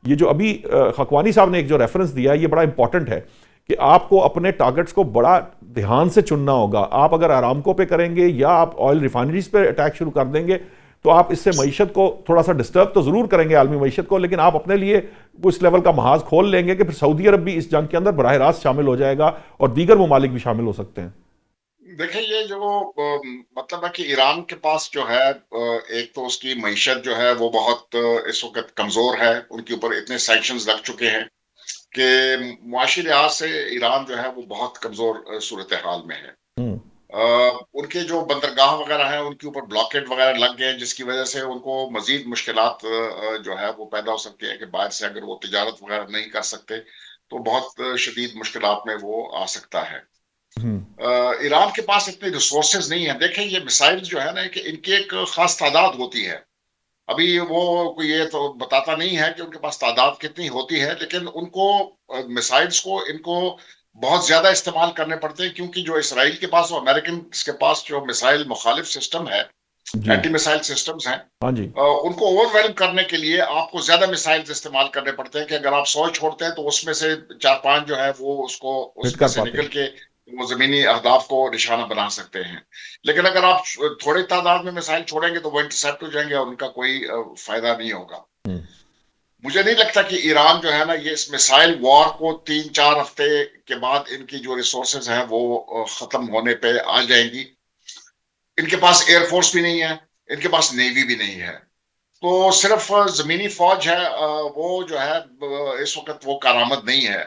یہ جو ابھی حقوانی صاحب نے ایک جو ریفرنس دیا ہے یہ بڑا امپورٹنٹ ہے کہ آپ کو اپنے ٹارگٹس کو بڑا دھیان سے چننا ہوگا. آپ اگر آرامکو پہ کریں گے یا آپ آئل ریفائنریز پہ اٹیک شروع کر دیں گے تو آپ اس سے معیشت کو تھوڑا سا ڈسٹرب تو ضرور کریں گے عالمی معیشت کو, لیکن آپ اپنے لیے اس لیول کا محاذ کھول لیں گے کہ پھر سعودی عرب بھی اس جنگ کے اندر براہ راست شامل ہو جائے گا اور دیگر ممالک بھی شامل ہو سکتے ہیں. دیکھیں یہ جو مطلب ہے کہ ایران کے پاس جو ہے ایک تو اس کی معیشت جو ہے وہ بہت اس وقت کمزور ہے. ان کے اوپر اتنے سینکشنز لگ چکے ہیں کہ معاشی لحاظ سے ایران جو ہے وہ بہت کمزور صورتحال میں ہے. ہوں. ان کے جو بندرگاہ وغیرہ ہیں ان کے اوپر بلاکیٹ وغیرہ لگ گئے جس کی وجہ سے ان کو مزید مشکلات جو ہے وہ پیدا ہو سکتی ہیں کہ باہر سے اگر وہ تجارت وغیرہ نہیں کر سکتے تو بہت شدید مشکلات میں وہ آ سکتا ہے. ہوں. ایران کے پاس اتنے ریسورسز نہیں ہیں. دیکھیں یہ میسائل جو ہے نا کہ ان کی ایک خاص تعداد ہوتی ہے. ابھی وہ یہ تو بتاتا نہیں ہے کہ ان کے پاس تعداد کتنی ہوتی ہے, لیکن ان کو میسائلز کو ان کو بہت زیادہ استعمال کرنے پڑتے ہیں کیونکہ جو اسرائیل کے پاس اور امریکن کے پاس جو میسائل مخالف سسٹم ہے, جی. اینٹی میسائل سسٹمز ہیں, ہاں جی. ان کو اوور ویلم کرنے کے لیے آپ کو زیادہ میسائلز استعمال کرنے پڑتے ہیں کہ اگر آپ 100 چھوڑتے ہیں تو اس میں سے 4-5 جو ہے وہ ہٹ اس میں کر سے پاتے ہیں. نکل کے وہ زمینی اہداف کو نشانہ بنا سکتے ہیں. لیکن اگر آپ تھوڑی تعداد میں میسائل چھوڑیں گے تو وہ انٹرسیپٹ ہو جائیں گے اور ان کا کوئی فائدہ نہیں ہوگا. ہوں. مجھے نہیں لگتا کہ ایران جو ہے نا یہ اس میسائل وار کو 3-4 ہفتے کے بعد ان کی جو ریسورسز ہیں وہ ختم ہونے پہ آ جائیں گی. ان کے پاس ایئر فورس بھی نہیں ہے, ان کے پاس نیوی بھی نہیں ہے, تو صرف زمینی فوج ہے. وہ جو ہے اس وقت وہ کارآمد نہیں ہے.